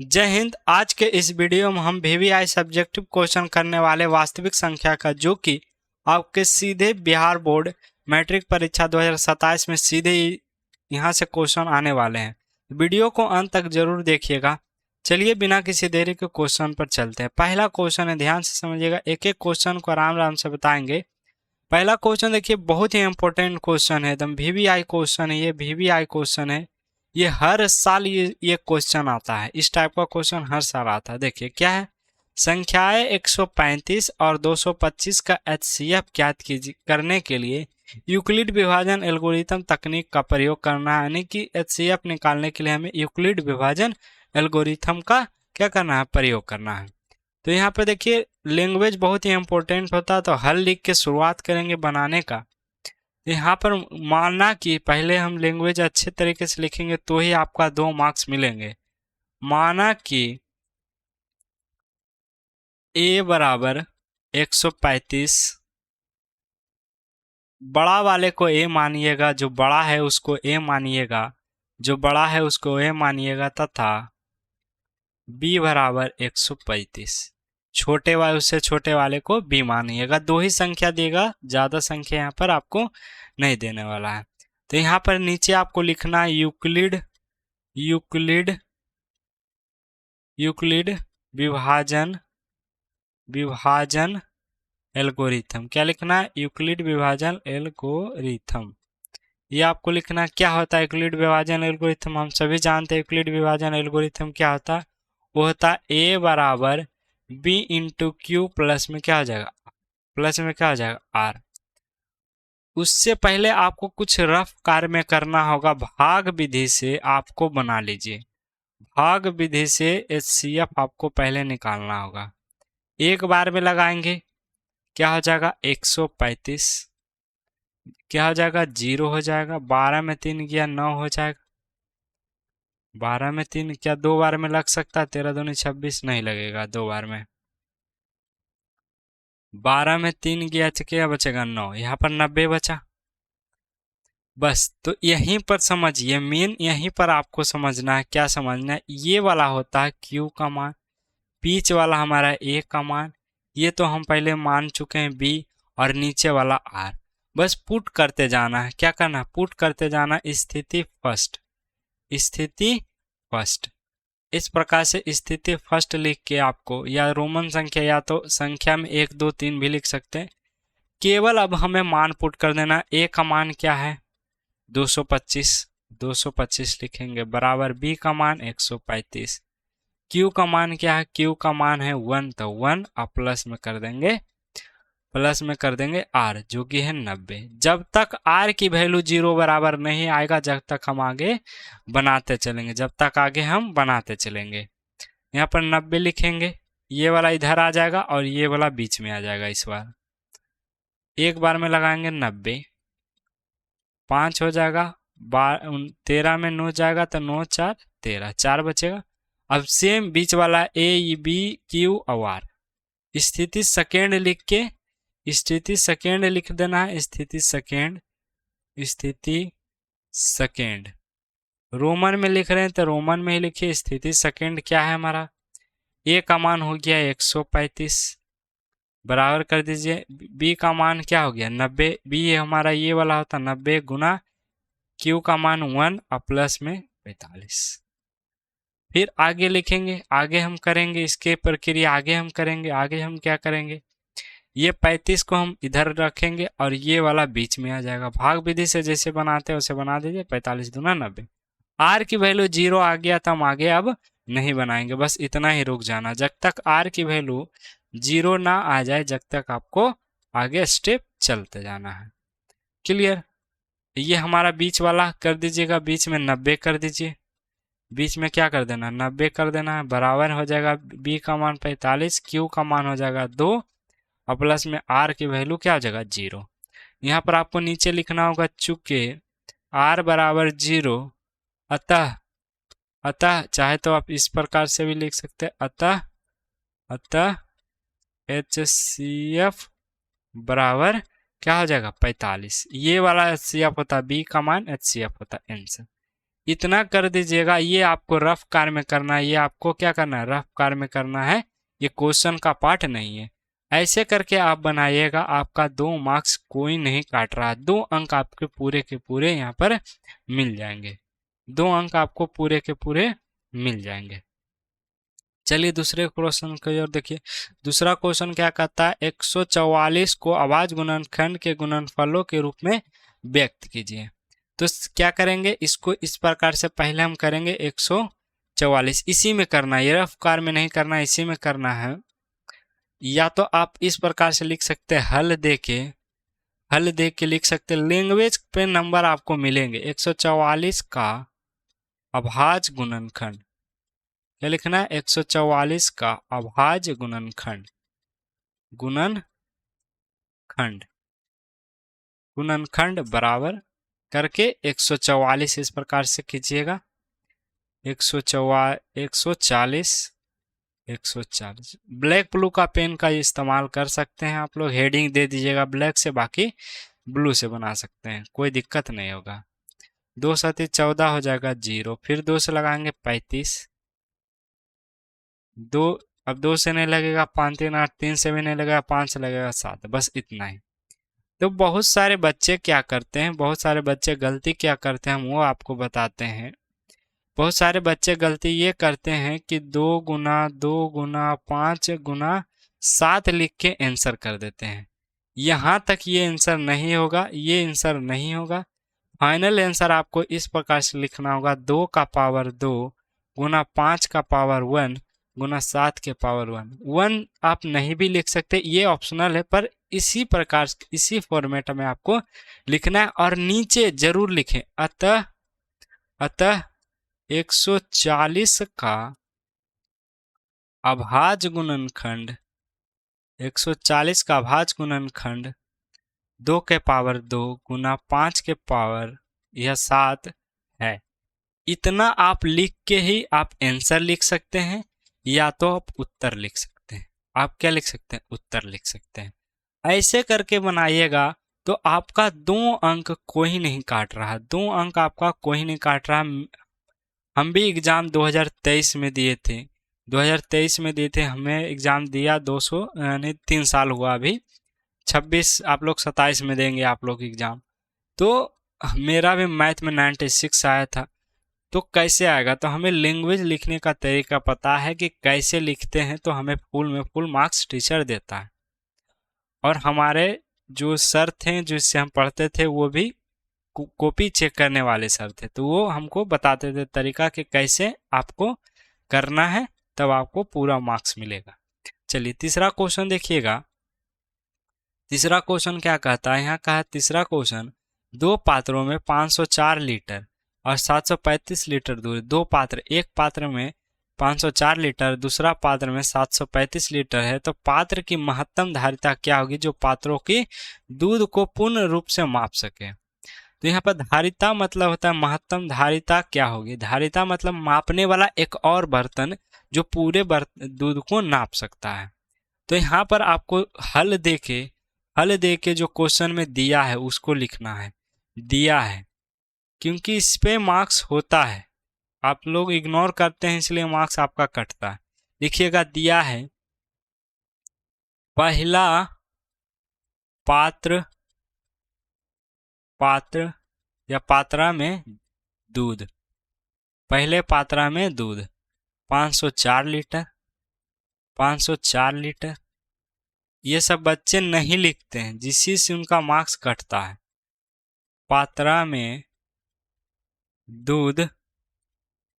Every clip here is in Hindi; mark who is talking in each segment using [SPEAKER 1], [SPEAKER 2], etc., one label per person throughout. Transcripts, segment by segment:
[SPEAKER 1] जय हिंद। आज के इस वीडियो में हम वीवीआई सब्जेक्टिव क्वेश्चन करने वाले वास्तविक संख्या का, जो कि आपके सीधे बिहार बोर्ड मैट्रिक परीक्षा 2027 में सीधे यहाँ से क्वेश्चन आने वाले हैं। वीडियो को अंत तक जरूर देखिएगा। चलिए बिना किसी देरी के क्वेश्चन पर चलते हैं। पहला क्वेश्चन है, ध्यान से समझिएगा, एक एक क्वेश्चन को आराम आराम से बताएंगे। पहला क्वेश्चन देखिए, बहुत ही इंपॉर्टेंट क्वेश्चन है, एकदम वीवीआई क्वेश्चन है। ये वीवीआई क्वेश्चन है, ये हर साल ये क्वेश्चन आता है। इस टाइप का क्वेश्चन हर साल आता है। देखिए क्या है, संख्याएं 135 और 225 का एचसीएफ ज्ञात करने के लिए यूक्लिड विभाजन एल्गोरिथम तकनीक का प्रयोग करना है। यानी कि एचसीएफ निकालने के लिए हमें यूक्लिड विभाजन एल्गोरिथम का क्या करना है, प्रयोग करना है। तो यहाँ पे देखिए लैंग्वेज बहुत ही इंपॉर्टेंट होता है, तो हल लिख के शुरुआत करेंगे बनाने का। यहाँ पर मानना कि पहले हम लैंग्वेज अच्छे तरीके से लिखेंगे तो ही आपका 2 मार्क्स मिलेंगे। माना कि a बराबर 135, बड़ा वाले को a मानिएगा, जो बड़ा है उसको a मानिएगा, जो बड़ा है उसको a मानिएगा, तथा b बराबर 135, छोटे वाले उससे छोटे वाले को b मानिएगा। 2 ही संख्या देगा, ज्यादा संख्या यहाँ पर आपको नहीं देने वाला है। तो यहाँ पर नीचे आपको लिखना है यूक्लिड विभाजन एल्गोरिथम। क्या लिखना है, यूक्लिड विभाजन एल्गोरिथम। ये आपको लिखना क्या होता है यूक्लिड विभाजन एल्गोरिथम। हम सभी जानते हैं यूक्लिड विभाजन एल्गोरिथम क्या होता है। वो होता है a बराबर b इंटू क्यू प्लस में क्या हो जाएगा, प्लस में क्या हो जाएगा r। उससे पहले आपको कुछ रफ कार्य में करना होगा। भाग विधि से आपको बना लीजिए, भाग विधि से एचसीएफ आपको पहले निकालना होगा। एक बार में लगाएंगे, क्या हो जाएगा 135, क्या हो जाएगा 0 हो जाएगा। 12 में 3 गया 9 हो जाएगा। 12 में 3 क्या 2 बार में लग सकता है, 13 दूनी 26 नहीं लगेगा 2 बार में। 12 में 3 गया तो क्या बचेगा 9, यहाँ पर 90 बचा। बस तो यहीं पर समझिए, मेन यहीं पर आपको समझना है। क्या समझना है, ये वाला होता है Q का मान, बीच वाला हमारा A का मान, ये तो हम पहले मान चुके हैं B, और नीचे वाला R। बस पुट करते जाना है। क्या करना है, पुट करते जाना, स्थिति फर्स्ट। इस प्रकार से स्थिति फर्स्ट लिख के आपको, या रोमन संख्या या तो संख्या में 1 2 3 भी लिख सकते हैं। केवल अब हमें मान पुट कर देना। A का मान क्या है 225 लिखेंगे, बराबर B का मान 135। Q का मान क्या है, Q का मान है 1, तो 1 और प्लस में कर देंगे R, जो कि है 90। जब तक R की वैल्यू 0 बराबर नहीं आएगा, जब तक हम आगे बनाते चलेंगे, यहाँ पर 90 लिखेंगे। ये वाला इधर आ जाएगा और ये वाला बीच में आ जाएगा। इस बार एक बार में लगाएंगे 90, 5 हो जाएगा। 13 में 9 जाएगा तो 9 4 13, 4 बचेगा। अब सेम बीच वाला A B Q और R, स्थिति सेकेंड लिख देना है। स्थिति सेकेंड रोमन में लिख रहे हैं तो रोमन में ही लिखिए। स्थिति सेकेंड क्या है हमारा, A का मान हो गया 135, बराबर कर दीजिए। B का मान क्या हो गया 90, B हमारा ये वाला होता 90 गुना Q का मान 1 और प्लस में 45। फिर आगे लिखेंगे, आगे हम करेंगे इसके प्रक्रिया, आगे हम क्या करेंगे, ये 35 को हम इधर रखेंगे और ये वाला बीच में आ जाएगा। भाग विधि से जैसे बनाते हैं वैसे बना दीजिए। 45 दूना 90। R की वैल्यू 0 आ गया तो हम आगे अब नहीं बनाएंगे, बस इतना ही रुक जाना। जब तक R की वैल्यू 0 ना आ जाए, जब तक आपको आगे स्टेप चलते जाना है। क्लियर। ये हमारा बीच वाला कर दीजिएगा, बीच में 90 कर दीजिए। बीच में क्या कर देना, 90 कर देना है, बराबर हो जाएगा। B का मान 45, Q का मान हो जाएगा 2 और प्लस में R की वैल्यू क्या हो जाएगा 0। यहाँ पर आपको नीचे लिखना होगा, चूंकि R बराबर 0, अतः चाहे तो आप इस प्रकार से भी लिख सकते हैं, अतः HCF बराबर क्या हो जाएगा 45। ये वाला HCF होता है, B का मान HCF होता है आंसर। इतना कर दीजिएगा। ये आपको रफ कार में करना है, ये आपको क्या करना है, रफ कार में करना है, ये क्वेश्चन का पार्ट नहीं है। ऐसे करके आप बनाइएगा, आपका 2 मार्क्स कोई नहीं काट रहा, 2 अंक आपके पूरे के पूरे यहाँ पर मिल जाएंगे, 2 अंक आपको पूरे के पूरे मिल जाएंगे। चलिए दूसरे क्वेश्चन की ओर देखिए। दूसरा क्वेश्चन क्या कहता है, 144 को अभाज्य गुणनखंड के गुणनफलों के रूप में व्यक्त कीजिए। तो क्या करेंगे, इसको इस प्रकार से पहले हम करेंगे 144, इसी में करना है, ये रफ कार में नहीं करना है, इसी में करना है। या तो आप इस प्रकार से लिख सकते हैं, हल दे के लिख सकते हैं। लैंग्वेज पे नंबर आपको मिलेंगे। 144 का अभाज्य गुणनखंड, क्या लिखना है, 144 का अभाज्य गुणनखंड, गुणनखंड बराबर करके 144 इस प्रकार से कीजिएगा। 140 ब्लैक ब्लू का पेन का इस्तेमाल कर सकते हैं आप लोग, हेडिंग दे दीजिएगा ब्लैक से, बाकी ब्लू से बना सकते हैं, कोई दिक्कत नहीं होगा। 2 7 14 हो जाएगा 0, फिर 2 से लगाएंगे 35, 2 अब 2 से नहीं लगेगा, 5 3 8, 3 से भी नहीं लगेगा, 5 से लगेगा 7, बस इतना ही। तो बहुत सारे बच्चे क्या करते हैं, बहुत सारे बच्चे गलती क्या करते हैं, हम वो आपको बताते हैं। बहुत सारे बच्चे गलती ये करते हैं कि 2 गुना 2 गुना 5 गुना 7 लिख के आंसर कर देते हैं। यहाँ तक ये आंसर नहीं होगा, ये आंसर नहीं होगा। फाइनल आंसर आपको इस प्रकार से लिखना होगा, 2 का पावर 2 गुना 5 का पावर 1 गुना 7 के पावर 1 आप नहीं भी लिख सकते, ये ऑप्शनल है, पर इसी प्रकार इसी फॉर्मेट में आपको लिखना है। और नीचे जरूर लिखें, अतः 140 का अभाज्य गुणनखंड, 140 का अभाज्य गुणनखंड 2 के पावर 2 गुना 5 के पावर यह 7 है। इतना आप लिख के ही आप आंसर लिख सकते हैं, या तो आप उत्तर लिख सकते हैं। आप क्या लिख सकते हैं, उत्तर लिख सकते हैं। ऐसे करके बनाइएगा तो आपका 2 अंक कोई नहीं काट रहा, 2 अंक आपका कोई नहीं काट रहा। हम भी एग्जाम 2023 में दिए थे, 2023 में दिए थे, हमें एग्जाम दिया 200 यानी 3 साल हुआ अभी, 26 आप लोग 27 में देंगे आप लोग एग्जाम। तो मेरा भी मैथ में 96 आया था। तो कैसे आएगा, तो हमें लैंग्वेज लिखने का तरीका पता है कि कैसे लिखते हैं, तो हमें फुल में फुल मार्क्स टीचर देता है। और हमारे जो सर थे जिससे हम पढ़ते थे, वो भी कॉपी चेक करने वाले सर थे, तो वो हमको बताते थे तरीका कि कैसे आपको करना है, तब आपको पूरा मार्क्स मिलेगा। चलिए तीसरा क्वेश्चन देखिएगा। तीसरा क्वेश्चन क्या कहता है, यहाँ कहा तीसरा क्वेश्चन, 2 पात्रों में 504 लीटर और 735 लीटर दूध, 2 पात्र, एक पात्र में 504 लीटर, दूसरा पात्र में 735 लीटर है, तो पात्र की महत्तम धारिता क्या होगी जो पात्रों की दूध को पूर्ण रूप से माप सके। तो यहाँ पर धारिता मतलब होता है महत्तम धारिता क्या होगी, धारिता मतलब मापने वाला एक और बर्तन जो पूरे दूध को नाप सकता है। तो यहाँ पर आपको हल दे के जो क्वेश्चन में दिया है उसको लिखना है, दिया है, क्योंकि इस पे मार्क्स होता है, आप लोग इग्नोर करते हैं इसलिए मार्क्स आपका कटता है। देखिएगा दिया है, पहला पात्र या पात्रा में दूध, पहले पात्रा में दूध 504 लीटर, 504 लीटर। ये सब बच्चे नहीं लिखते हैं, जिसी से उनका मार्क्स कटता है। पात्रा में दूध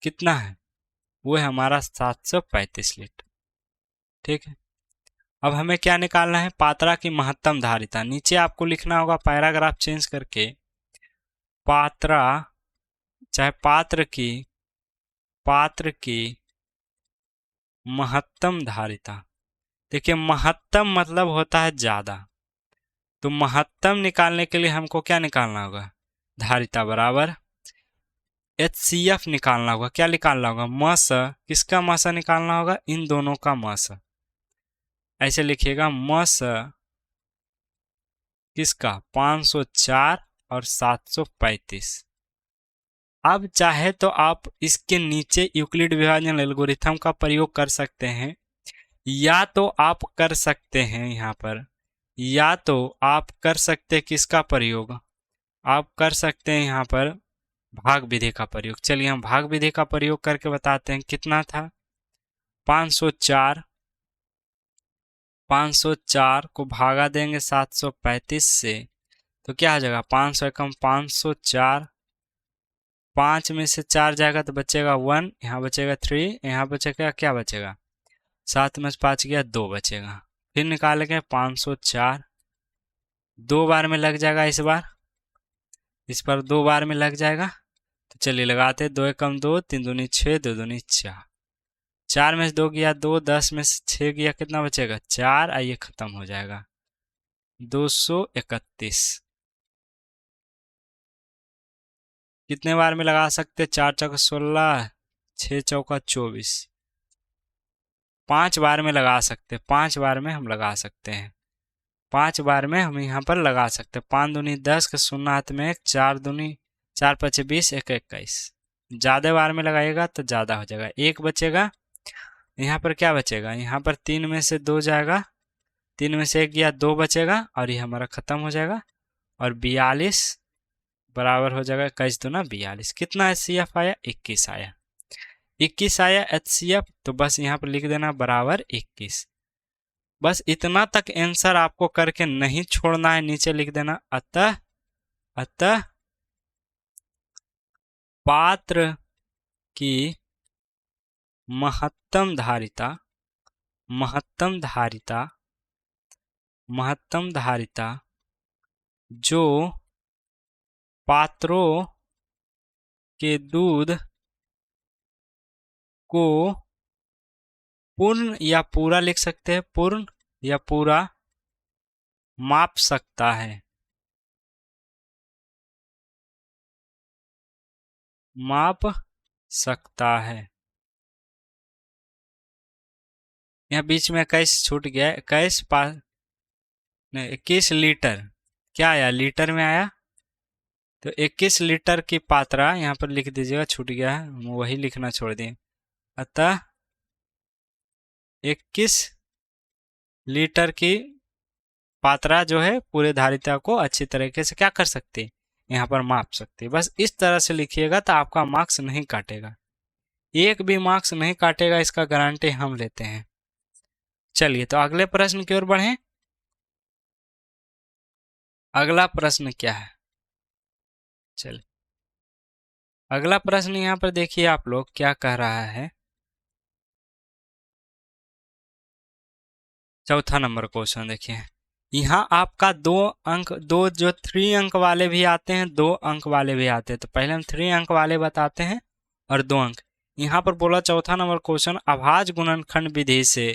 [SPEAKER 1] कितना है, वो है हमारा 735 लीटर, ठीक है। अब हमें क्या निकालना है, पात्रा की महत्तम धारिता। नीचे आपको लिखना होगा पैराग्राफ चेंज करके, पात्रा चाहे पात्र की महत्तम धारिता। देखिए महत्तम मतलब होता है ज्यादा, तो महत्तम निकालने के लिए हमको क्या निकालना होगा, धारिता बराबर HCF निकालना होगा। क्या निकालना होगा, मस, किसका मस निकालना होगा, इन दोनों का मस। ऐसे लिखिएगा, मस किसका, 504 और 735, अब चाहे तो आप इसके नीचे यूक्लिड विभाजन एल्गोरिथम का प्रयोग कर सकते हैं, या तो आप कर सकते हैं यहाँ पर, या तो आप कर सकते हैं किसका प्रयोग, आप कर सकते हैं यहाँ पर भाग विधि का प्रयोग। चलिए हम भाग विधि का प्रयोग करके बताते हैं। कितना था 504, 504 को भागा देंगे 735 से, तो क्या हो जाएगा 500 एकम 504, 5 में से 4 जाएगा तो बचेगा 1, यहाँ बचेगा 3, यहाँ बचेगा क्या बचेगा 7 में से 5 गया 2 बचेगा। फिर निकालेंगे 504, 2 बार में लग जाएगा, इस पर 2 बार में लग जाएगा। तो चलिए लगाते, 2 एकम 2, 3 दूनी 6, 2 दूनी 4, 4 में से 2 गया 2, 10 में से 6 गया कितना बचेगा 4, आइए खत्म हो जाएगा 231। कितने बार में लगा सकते, 4 चौका 16, 6 चौका 24, 5 बार में लगा सकते, 5 बार में हम लगा सकते हैं, 5 बार में हम यहाँ पर लगा सकते हैं। 5 दूनी 10 के 0 हाथ में 1, 4 दूनी 4 5 20, 1 21। ज़्यादा बार में लगाइएगा तो ज़्यादा हो जाएगा, 1 बचेगा। यहाँ पर क्या बचेगा, यहाँ पर 3 में से 2 जाएगा, 3 में से 1 गया 2 बचेगा, और ये हमारा खत्म हो जाएगा। और 42 बराबर हो जाएगा 21 दूना 42। कितना HCF आया 21 आया, 21 आया HCF। तो बस यहाँ पर लिख देना बराबर 21। बस इतना तक आंसर आपको करके नहीं छोड़ना है, नीचे लिख देना अतः पात्र की महत्तम धारिता जो पात्रों के दूध को पूर्ण या पूरा लिख सकते हैं, पूर्ण या पूरा माप सकता है, यहाँ बीच में 21 छूट गया, 21 लीटर क्या आया, लीटर में आया। तो 21 लीटर की मात्रा यहाँ पर लिख दीजिएगा, छूट गया है, वही लिखना छोड़ दिए। अतः 21 लीटर की मात्रा जो है पूरे धारिता को अच्छी तरीके से क्या कर सकते, यहाँ पर माप सकते। बस इस तरह से लिखिएगा तो आपका मार्क्स नहीं काटेगा, एक भी मार्क्स नहीं काटेगा, इसका गारंटी हम लेते हैं। चलिए तो अगले प्रश्न की ओर बढ़ें। अगला प्रश्न क्या है, चलिए अगला प्रश्न यहाँ पर देखिए आप लोग क्या कह रहा है। चौथा नंबर क्वेश्चन देखिए, यहाँ आपका 2 अंक, दो जो 3 अंक वाले भी आते हैं, 2 अंक वाले भी आते हैं। तो पहले हम 3 अंक वाले बताते हैं और 2 अंक। यहाँ पर बोला चौथा नंबर क्वेश्चन, अभाज्य गुणनखंड विधि से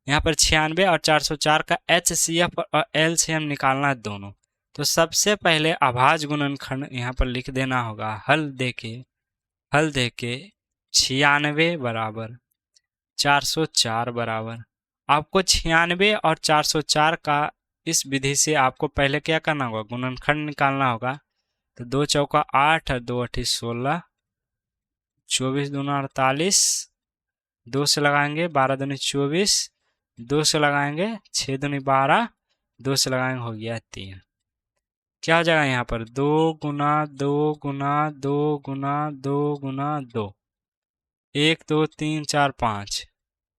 [SPEAKER 1] यहाँ पर 96 और 404 का HCF और LCM निकालना है दोनों। तो सबसे पहले अभाज्य गुणनखंड यहाँ पर लिख देना होगा, हल देके 96 बराबर 404 बराबर, आपको 96 और 404 का इस विधि से आपको पहले क्या करना होगा, गुणनखंड निकालना होगा। तो 2 चौका 8 और 2 अठी 16, 24 दूना 48, 2 से लगाएंगे 12 दूनी 24, 2 से लगाएंगे 6 दूनी 12, 2 से लगाएंगे हो गया 3। क्या हो जाएगा यहाँ पर 2 गुना 2 गुना 2 गुना 2 गुना 2, 1 2 3 4 5,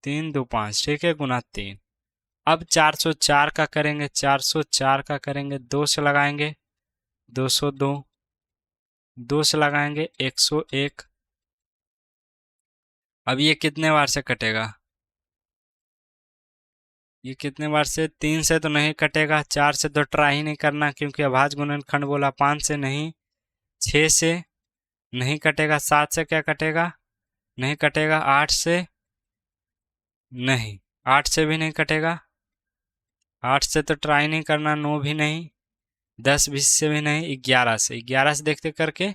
[SPEAKER 1] 3 2 5, ठीक है, गुना 3। अब 404 का करेंगे, 404 का करेंगे, 2 से लगाएंगे 202, 2 से लगाएंगे 101। अब ये कितने बार से कटेगा, ये कितने बार से, 3 से तो नहीं कटेगा, 4 से तो ट्राई ही नहीं करना क्योंकि अभाज्य गुणनखंड बोला, 5 से नहीं, 6 से नहीं कटेगा, 7 से क्या कटेगा, नहीं कटेगा, 8 से नहीं, 8 से भी नहीं कटेगा, 8 से तो ट्राई नहीं करना, 9 भी नहीं, 10 20 से भी नहीं, 11 से, 11 से देखते करके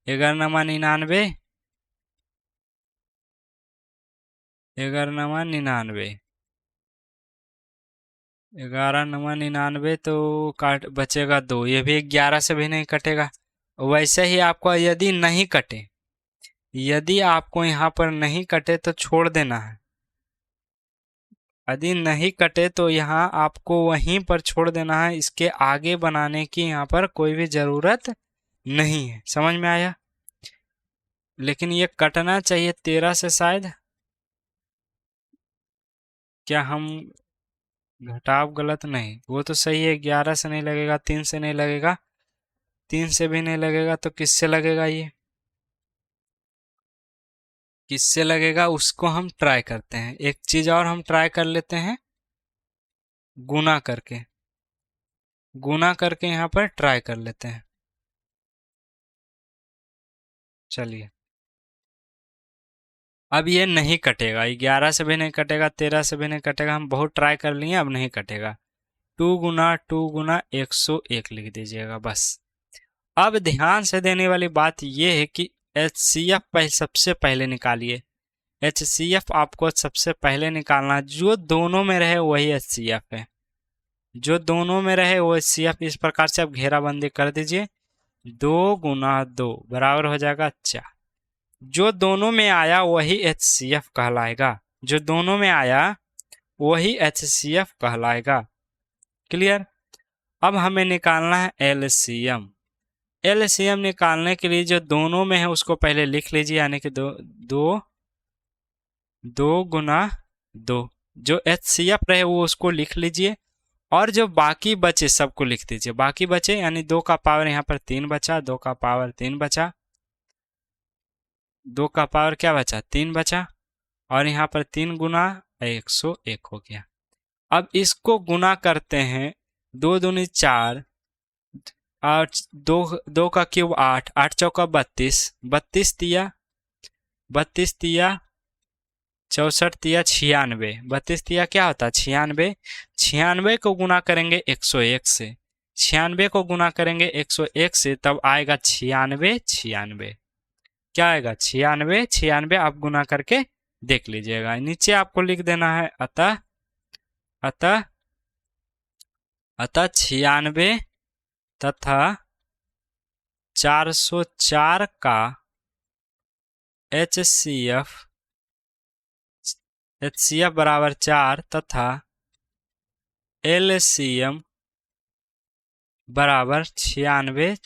[SPEAKER 1] 11 नमा 99, 11 नमा 99, 11 नमा 99, तो काट बचेगा 2, ये भी 11 से भी नहीं कटेगा। वैसे ही आपको यदि नहीं कटे, यदि आपको यहाँ पर नहीं कटे तो छोड़ देना है। यदि नहीं कटे तो यहाँ आपको वहीं पर छोड़ देना है, इसके आगे बनाने की यहाँ पर कोई भी जरूरत नहीं है। समझ में आया? लेकिन ये कटना चाहिए 13 से शायद। क्या हम घटाव गलत? नहीं, वो तो सही है। 11 से नहीं लगेगा, 3 से नहीं लगेगा, 3 से भी नहीं लगेगा, तो किससे लगेगा? ये किससे लगेगा उसको हम ट्राई करते हैं। एक चीज और हम ट्राई कर लेते हैं, गुना करके। गुना करके यहाँ पर ट्राई कर लेते हैं। चलिए, अब ये नहीं कटेगा, 11 से भी नहीं कटेगा, 13 से भी नहीं कटेगा। हम बहुत ट्राई कर लिए, अब नहीं कटेगा। 2 गुना 101 लिख दीजिएगा बस। अब ध्यान से देने वाली बात यह है कि HCF सबसे पहले निकालिए। HCF आपको सबसे पहले निकालना, जो दोनों में रहे वही HCF है। जो दोनों में रहे वो HCF। इस प्रकार से आप घेराबंदी कर दीजिए। 2 गुना 2 बराबर हो जाएगा 4। जो दोनों में आया वही HCF कहलाएगा। जो दोनों में आया वही HCF कहलाएगा। क्लियर? अब हमें निकालना है LCM। LCM निकालने के लिए जो दोनों में है उसको पहले लिख लीजिए, यानी कि 2 गुना 2। जो HCF रहे वो उसको लिख लीजिए, और जो बाकी बचे सबको लिख दीजिए। बाकी बचे यानी 2 का पावर यहाँ पर 3 बचा, 2 का पावर 3 बचा, 2 का पावर क्या बचा? 3 बचा, और यहाँ पर 3 गुना 101 हो गया। अब इसको गुना करते हैं। 2 दूनी 4, 8, 2 का क्यूब 8, 8 चौका 32, 32 तिया 64 तिया 96, 32 तिया क्या होता है? 96। 96 को गुना करेंगे 101 से, 96 को गुना करेंगे 101 से, तब आएगा 96 96। क्या आएगा? 96 96। आप गुना करके देख लीजिएगा। नीचे आपको लिख देना है अतः 96 तथा 404 का HCF बराबर 4 तथा LCM बराबर 96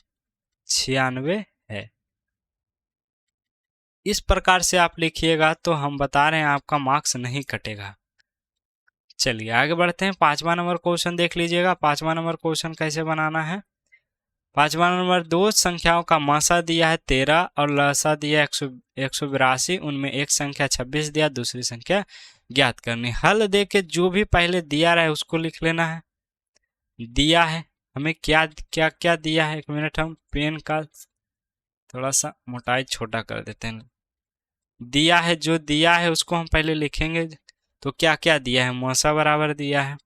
[SPEAKER 1] 96 है। इस प्रकार से आप लिखिएगा तो हम बता रहे हैं आपका मार्क्स नहीं कटेगा। चलिए आगे बढ़ते हैं। 5वां नंबर क्वेश्चन देख लीजिएगा। 5वां नंबर क्वेश्चन कैसे बनाना है। 5वां नंबर, दो संख्याओं का मासा दिया है 13 और लसा दिया 182। उनमें एक संख्या 26 दिया, दूसरी संख्या ज्ञात करनी। हल दे के जो भी पहले दिया रहे उसको लिख लेना है। दिया है हमें क्या क्या क्या दिया है। 1 मिनट, हम पेन का थोड़ा सा मोटाई छोटा कर देते हैं। दिया है, जो दिया है उसको हम पहले लिखेंगे। तो क्या क्या दिया है? मौसा बराबर दिया है,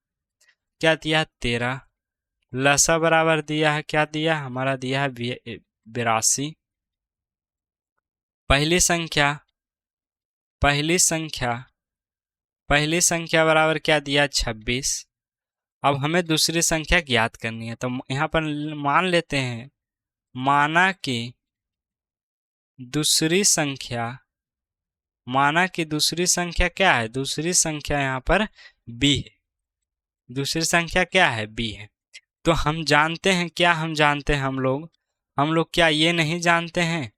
[SPEAKER 1] क्या दिया है? 13। लसा बराबर दिया है, क्या दिया? हमारा दिया है 82। पहली संख्या बराबर क्या दिया? 26। अब हमें दूसरी संख्या ज्ञात करनी है, तो यहाँ पर मान लेते हैं, माना कि दूसरी संख्या क्या है? दूसरी संख्या यहाँ पर b है। दूसरी संख्या क्या है? b है। तो हम जानते हैं, क्या हम जानते हैं? हम लोग क्या ये नहीं जानते हैं?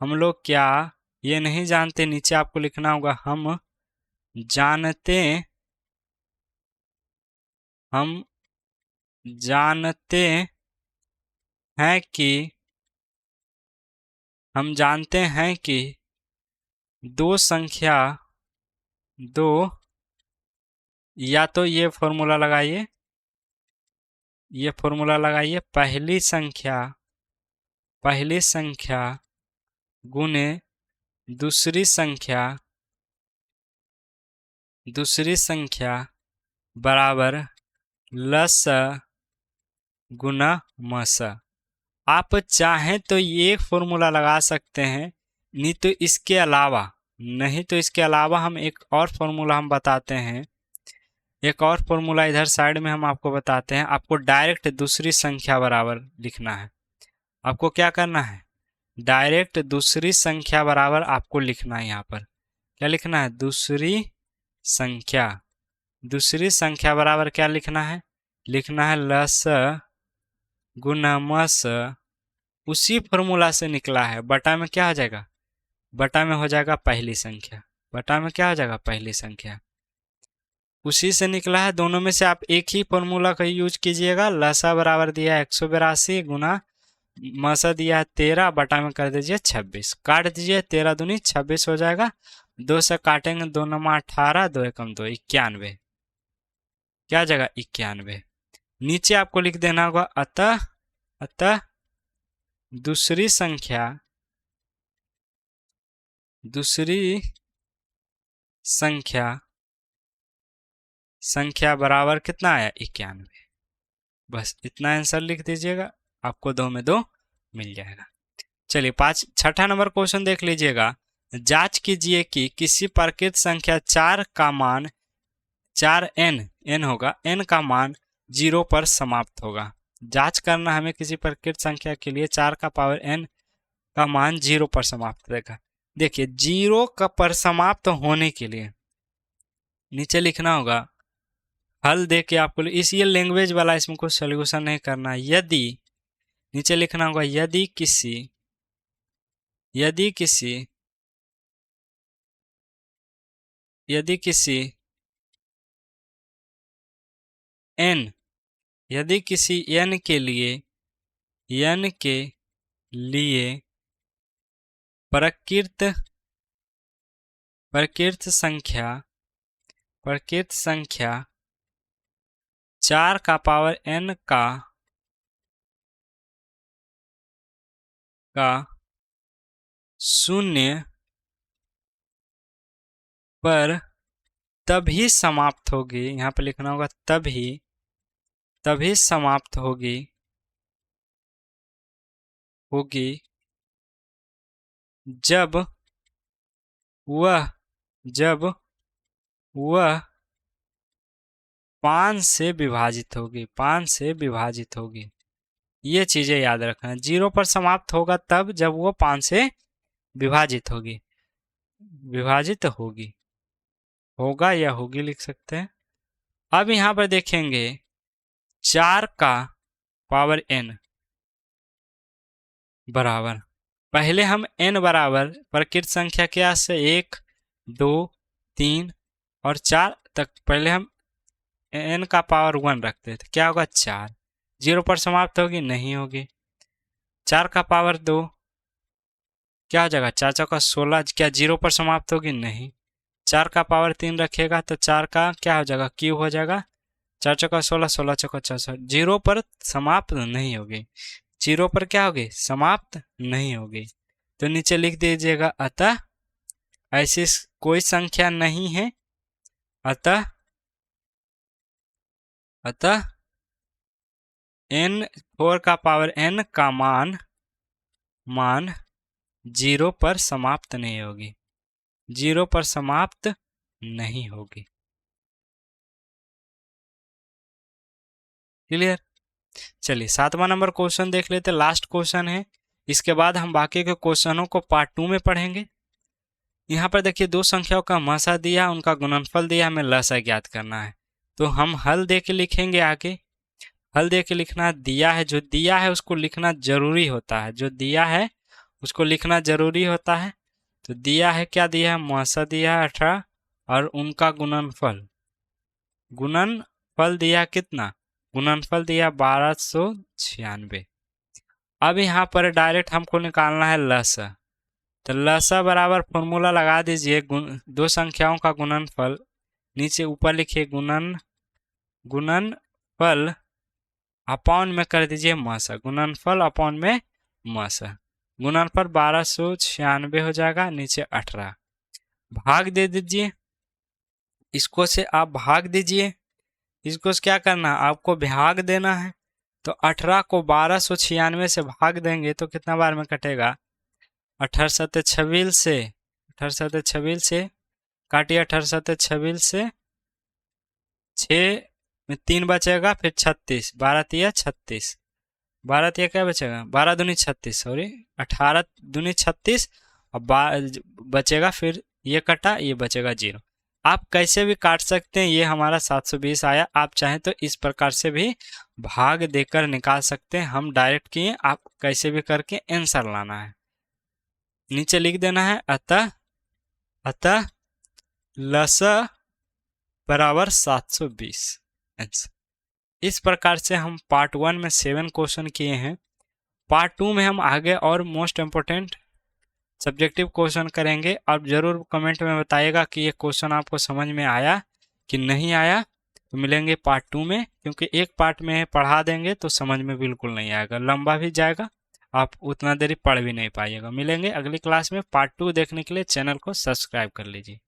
[SPEAKER 1] हम लोग क्या ये नहीं जानते? नीचे आपको लिखना होगा, हम जानते हैं कि दो या तो ये फॉर्मूला लगाइए, पहली संख्या गुने दूसरी संख्या बराबर लस गुना मस। आप चाहें तो ये फॉर्मूला लगा सकते हैं, नहीं तो इसके अलावा हम एक और फॉर्मूला हम बताते हैं। एक और फॉर्मूला इधर साइड में हम आपको बताते हैं। आपको डायरेक्ट दूसरी संख्या बराबर लिखना है। आपको क्या करना है, डायरेक्ट दूसरी संख्या बराबर आपको लिखना है। यहाँ पर क्या लिखना है, दूसरी संख्या। दूसरी संख्या बराबर क्या लिखना है, लिखना है लस गुना मस। उसी फॉर्मूला से निकला है, बटा में क्या हो जाएगा, बटा में हो जाएगा पहली संख्या, बटा में क्या हो जाएगा, पहली संख्या। उसी से निकला है, दोनों में से आप एक ही फॉर्मूला का यूज कीजिएगा। लसा बराबर दिया है 182 गुना मसा दिया है 13, बटा में कर दीजिए 26, काट दीजिए 13 दूनी 26 हो जाएगा। 2 से काटेंगे, 2 नमा 18, 2 एकम 2 91, क्या आ जाएगा 91। नीचे आपको लिख देना होगा अतः, अतः दूसरी संख्या, दूसरी संख्या, संख्या बराबर कितना आया 91। बस इतना आंसर लिख दीजिएगा, आपको 2 में 2 मिल जाएगा। चलिए छठा नंबर क्वेश्चन देख लीजिएगा। जांच कीजिए कि किसी प्राकृत संख्या 4 का मान 4n होगा, n का मान 0 पर समाप्त होगा। जांच करना हमें किसी प्राकृत संख्या के लिए 4 का पावर n का मान 0 पर समाप्त रहेगा। देखिए 0 का पर समाप्त होने के लिए नीचे लिखना होगा, हल दे के आपको इस ये लैंग्वेज वाला, इसमें कोई सोल्यूशन नहीं करना। यदि नीचे लिखना होगा यदि किसी n, यदि किसी n के लिए प्रकृत संख्या 4 का पावर n का 0 पर तभी समाप्त होगी। यहाँ पे लिखना होगा तभी समाप्त होगी जब वह 5 से विभाजित होगी। ये चीजें याद रखना। 0 पर समाप्त होगा तब जब वो 5 से विभाजित होगी, होगा या होगी लिख सकते हैं। अब यहाँ पर देखेंगे 4 का पावर n बराबर, पहले हम n बराबर प्रकृत संख्या क्या से 1, 2, 3 और 4 तक पहले हम n का पावर 1 रखते थे, क्या होगा 4। 0 पर समाप्त होगी, नहीं होगी। 4 का पावर 2 क्या हो जाएगा, 4 चौका 16, क्या 0 पर समाप्त होगी, नहीं। 4 का पावर 3 रखेगा तो 4 का क्या हो जाएगा, क्यूब हो जाएगा। 4 चौका 16, 16 चौका 64, 0 पर समाप्त नहीं होगी। 0 पर क्या होगी, समाप्त नहीं होगी। तो नीचे लिख दीजिएगा अतः ऐसी कोई संख्या नहीं है, अतः n 4 का पावर n का मान 0 पर समाप्त नहीं होगी, 0 पर समाप्त नहीं होगी। क्लियर। चलिए 7वां नंबर क्वेश्चन देख लेते, लास्ट क्वेश्चन है। इसके बाद हम बाकी के क्वेश्चनों को पार्ट 2 में पढ़ेंगे। यहाँ पर देखिए 2 संख्याओं का मसा दिया, उनका गुणनफल दिया, हमें लसा ज्ञात करना है। तो हम हल दे के लिखेंगे। आगे हल दे के लिखना, दिया है जो दिया है उसको लिखना जरूरी होता है, जो दिया है उसको लिखना जरूरी होता है। तो दिया है, क्या दिया है, मसा दिया है 18 और उनका गुणनफल दिया कितना, गुणनफल दिया 1296। अब यहाँ पर डायरेक्ट हमको निकालना है लसा। तो लसा बराबर फॉर्मूला लगा दीजिए, 2 संख्याओं का गुणनफल, नीचे ऊपर लिखिए गुणनफल अपॉन में कर दीजिए मसा, गुणनफल अपॉन में मसा। गुणनफल 1296 हो जाएगा, नीचे 18 भाग दे दीजिए। इसको से आप भाग दीजिए, इसको से क्या करना है, आपको भाग देना है। तो 18 को 1296 से भाग देंगे तो कितना बार में कटेगा, 18 7 26 से, 18 7 26 से काटिए, 18 7 26 से 6 में 3 बचेगा, फिर 36, 12 3 36, 12 तो क्या बचेगा, 12 दूनी 36, सॉरी 18 दूनी 36, और बचेगा फिर ये कटा, ये बचेगा 0। आप कैसे भी काट सकते हैं, ये हमारा 720 आया। आप चाहें तो इस प्रकार से भी भाग देकर निकाल सकते हैं, हम डायरेक्ट किए, आप कैसे भी करके आंसर लाना है। नीचे लिख देना है अतः लस बराबर 720 आंसर। इस प्रकार से हम पार्ट 1 में 7 क्वेश्चन किए हैं। पार्ट 2 में हम आगे और मोस्ट इम्पोर्टेंट सब्जेक्टिव क्वेश्चन करेंगे। आप जरूर कमेंट में बताइएगा कि ये क्वेश्चन आपको समझ में आया कि नहीं आया। तो मिलेंगे पार्ट 2 में, क्योंकि एक पार्ट में पढ़ा देंगे तो समझ में बिल्कुल नहीं आएगा, लंबा भी जाएगा, आप उतना देरी पढ़ भी नहीं पाइएगा। मिलेंगे अगली क्लास में। पार्ट 2 देखने के लिए चैनल को सब्सक्राइब कर लीजिए।